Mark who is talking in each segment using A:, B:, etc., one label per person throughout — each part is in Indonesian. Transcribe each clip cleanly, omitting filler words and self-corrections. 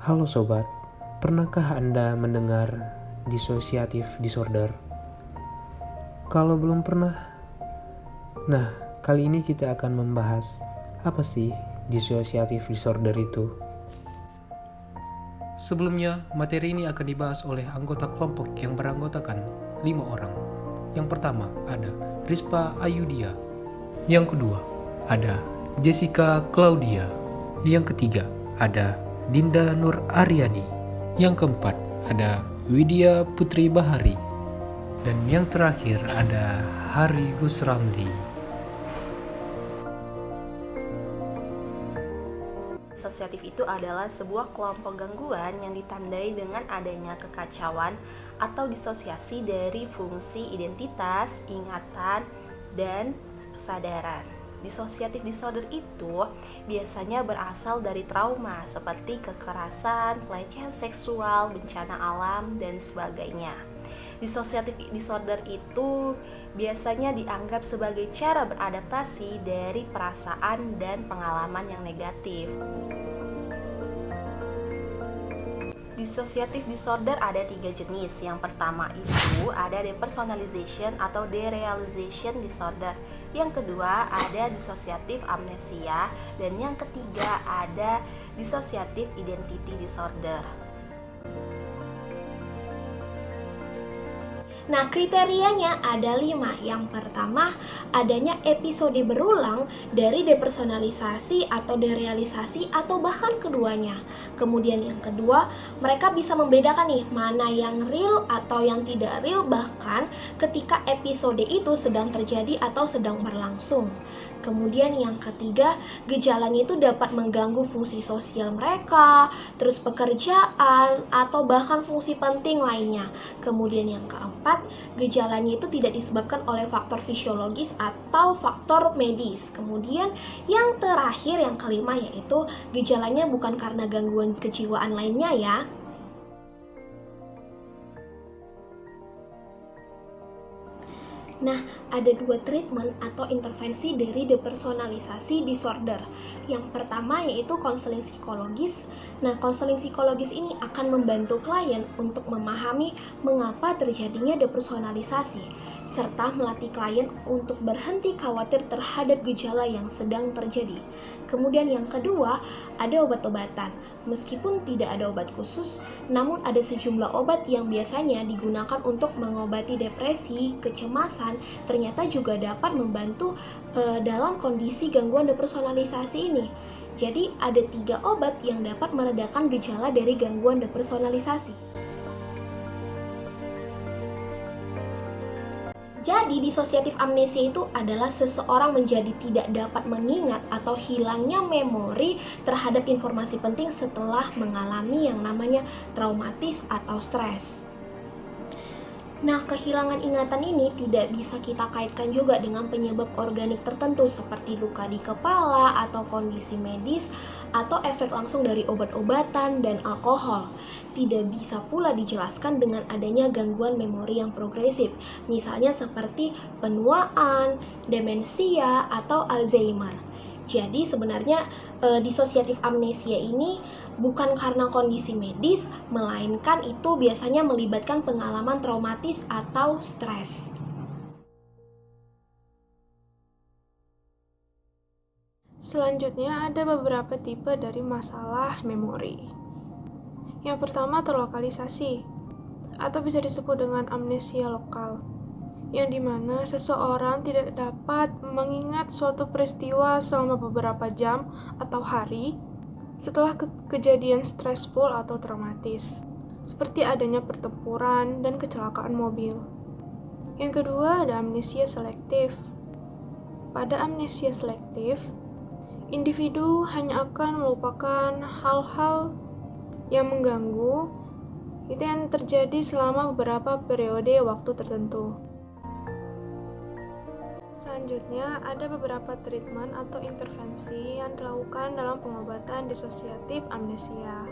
A: Halo sobat, pernahkah Anda mendengar dissociative disorder? Kalau belum pernah, nah kali ini kita akan membahas apa sih dissociative disorder itu. Sebelumnya, materi ini akan dibahas oleh anggota kelompok yang beranggotakan 5 orang. Yang pertama ada Rispa Ayudia. Yang kedua ada Jessica Claudia. Yang ketiga ada Dinda Nur Aryani. Yang keempat ada Widya Putri Bahari. Dan yang terakhir ada Hari Gusramli.
B: Disosiatif itu adalah sebuah kelompok gangguan yang ditandai dengan adanya kekacauan atau disosiasi dari fungsi identitas, ingatan, dan kesadaran. Dissociative disorder itu biasanya berasal dari trauma seperti kekerasan, pelecehan seksual, bencana alam, dan sebagainya. Dissociative disorder itu biasanya dianggap sebagai cara beradaptasi dari perasaan dan pengalaman yang negatif. Dissociative disorder ada 3 jenis. Yang pertama itu ada depersonalization atau derealization disorder. Yang kedua ada dissociative amnesia, dan yang ketiga ada dissociative identity disorder.
C: Nah, kriterianya ada 5. Yang pertama, adanya episode berulang dari depersonalisasi atau derealisasi atau bahkan keduanya. Kemudian yang kedua, mereka bisa membedakan nih mana yang real atau yang tidak real bahkan ketika episode itu sedang terjadi atau sedang berlangsung. Kemudian yang ketiga, gejalanya itu dapat mengganggu fungsi sosial mereka, terus pekerjaan, atau bahkan fungsi penting lainnya. Kemudian yang keempat, gejalanya itu tidak disebabkan oleh faktor fisiologis atau faktor medis. Kemudian yang terakhir, yang kelima, yaitu gejalanya bukan karena gangguan kejiwaan lainnya ya. Nah, ada 2 treatment atau intervensi dari depersonalisasi disorder. Yang pertama yaitu konseling psikologis. Nah, konseling psikologis ini akan membantu klien untuk memahami mengapa terjadinya depersonalisasi, serta melatih klien untuk berhenti khawatir terhadap gejala yang sedang terjadi. Kemudian yang kedua, ada obat-obatan. Meskipun tidak ada obat khusus, namun ada sejumlah obat yang biasanya digunakan untuk mengobati depresi, kecemasan, ternyata juga dapat membantu dalam kondisi gangguan depersonalisasi ini. Jadi ada 3 obat yang dapat meredakan gejala dari gangguan depersonalisasi. Jadi, dissociative amnesia itu adalah seseorang menjadi tidak dapat mengingat atau hilangnya memori terhadap informasi penting setelah mengalami yang namanya traumatis atau stres. Nah, kehilangan ingatan ini tidak bisa kita kaitkan juga dengan penyebab organik tertentu seperti luka di kepala atau kondisi medis atau efek langsung dari obat-obatan dan alkohol. Tidak bisa pula dijelaskan dengan adanya gangguan memori yang progresif, misalnya seperti penuaan, demensia, atau Alzheimer. Jadi sebenarnya dissociative amnesia ini bukan karena kondisi medis, melainkan itu biasanya melibatkan pengalaman traumatis atau stres.
D: Selanjutnya ada beberapa tipe dari masalah memori. Yang pertama terlokalisasi, atau bisa disebut dengan amnesia lokal, yang dimana seseorang tidak dapat mengingat suatu peristiwa selama beberapa jam atau hari setelah kejadian stressful atau traumatis, seperti adanya pertempuran dan kecelakaan mobil. Yang kedua ada amnesia selektif. Pada amnesia selektif, individu hanya akan melupakan hal-hal yang mengganggu itu yang terjadi selama beberapa periode waktu tertentu. Selanjutnya, ada beberapa treatment atau intervensi yang dilakukan dalam pengobatan dissociative amnesia.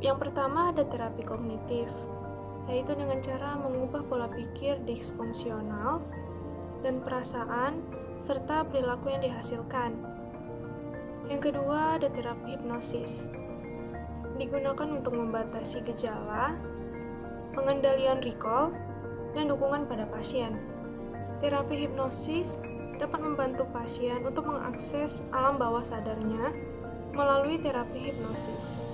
D: Yang pertama ada terapi kognitif, yaitu dengan cara mengubah pola pikir disfungsional dan perasaan serta perilaku yang dihasilkan. Yang kedua ada terapi hipnosis. digunakan untuk membatasi gejala, pengendalian recall, dan dukungan pada pasien. Terapi hipnosis dapat membantu pasien untuk mengakses alam bawah sadarnya melalui terapi hipnosis.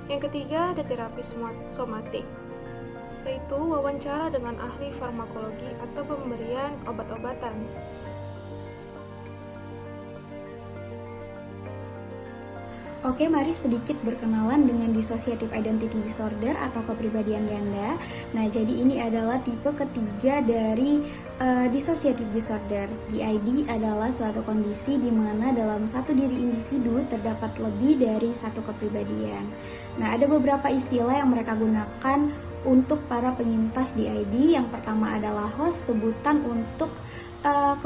D: Yang ketiga, ada terapi somatik, yaitu wawancara dengan ahli farmakologi atau pemberian obat-obatan.
E: Oke, mari sedikit berkenalan dengan dissociative identity disorder atau kepribadian ganda. Nah, jadi ini adalah tipe ketiga dari dissociative disorder. DID adalah suatu kondisi di mana dalam satu diri individu terdapat lebih dari satu kepribadian. Nah, ada beberapa istilah yang mereka gunakan untuk para penyintas DID. Yang pertama adalah host, sebutan untuk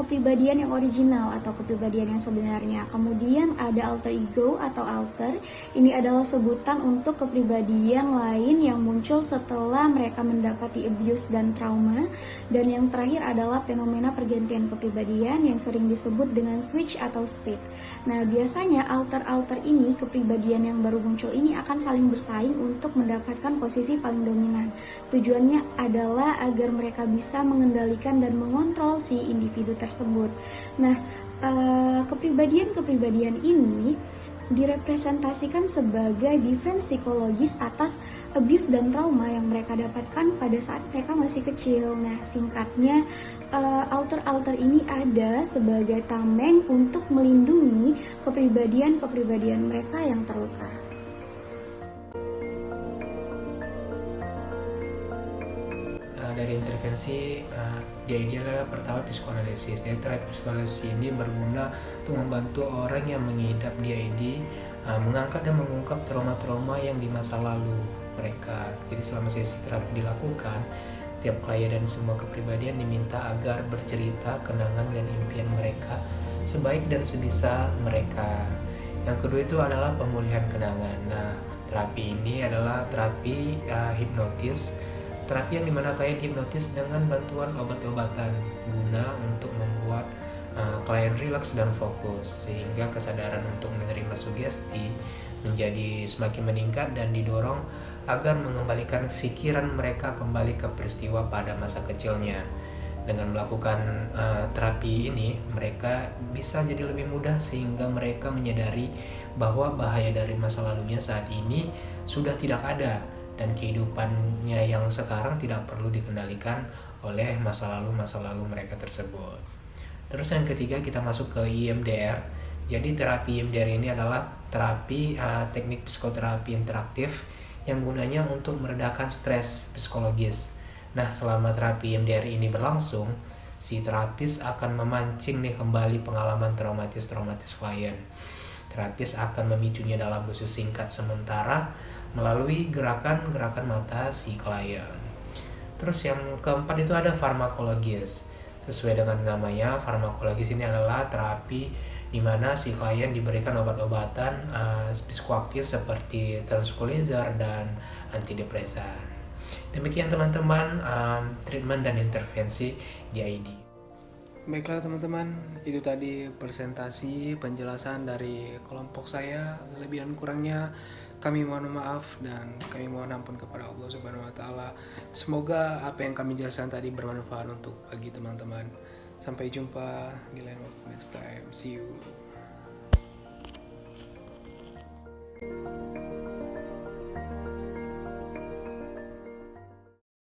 E: kepribadian yang original atau kepribadian yang sebenarnya. Kemudian ada alter ego atau alter. Ini adalah sebutan untuk kepribadian lain yang muncul setelah mereka mendapati abuse dan trauma. Dan yang terakhir adalah fenomena pergantian kepribadian yang sering disebut dengan switch atau split. Nah, biasanya alter-alter ini, kepribadian yang baru muncul ini akan saling bersaing untuk mendapatkan posisi paling dominan. Tujuannya adalah agar mereka bisa mengendalikan dan mengontrol si individu tersebut. Nah, kepribadian-kepribadian ini direpresentasikan sebagai defense psikologis atas abuse dan trauma yang mereka dapatkan pada saat mereka masih kecil. Nah, singkatnya, alter-alter ini ada sebagai tameng untuk melindungi kepribadian-kepribadian mereka yang terluka.
A: Dari intervensi DID adalah pertama psikoanalisis. Jadi terapi psikoanalisis ini berguna untuk membantu orang yang mengidap DID mengangkat dan mengungkap trauma-trauma yang di masa lalu mereka. Jadi selama sesi terapi dilakukan, setiap klien dan semua kepribadian diminta agar bercerita kenangan dan impian mereka sebaik dan sebisa mereka. Yang kedua itu adalah pemulihan kenangan. Nah, terapi ini adalah terapi hipnotis. Terapi yang dimana klien hipnotis dengan bantuan obat-obatan guna untuk membuat klien rileks dan fokus, sehingga kesadaran untuk menerima sugesti menjadi semakin meningkat dan didorong agar mengembalikan pikiran mereka kembali ke peristiwa pada masa kecilnya. Dengan melakukan terapi ini, mereka bisa jadi lebih mudah sehingga mereka menyadari bahwa bahaya dari masa lalunya saat ini sudah tidak ada dan kehidupannya yang sekarang tidak perlu dikendalikan oleh masa lalu mereka tersebut. Terus yang ketiga kita masuk ke EMDR. Jadi terapi EMDR ini adalah terapi teknik psikoterapi interaktif yang gunanya untuk meredakan stres psikologis. Nah, selama terapi EMDR ini berlangsung, si terapis akan memancing kembali pengalaman traumatis klien. Terapis akan memicunya dalam dosis singkat sementara melalui gerakan-gerakan mata si klien. Terus yang keempat itu ada farmakologis. Sesuai dengan namanya, farmakologis ini adalah terapi di mana si klien diberikan obat-obatan psikoaktif seperti tranquilizer dan antidepresan. Demikian teman-teman treatment dan intervensi DID. Baiklah teman-teman, itu tadi presentasi penjelasan dari kelompok saya. Lebih dan kurangnya kami mohon maaf dan kami mohon ampun kepada Allah Subhanahu wa taala. Semoga apa yang kami jelaskan tadi bermanfaat untuk bagi teman-teman. Sampai jumpa di lain waktu next time. See you.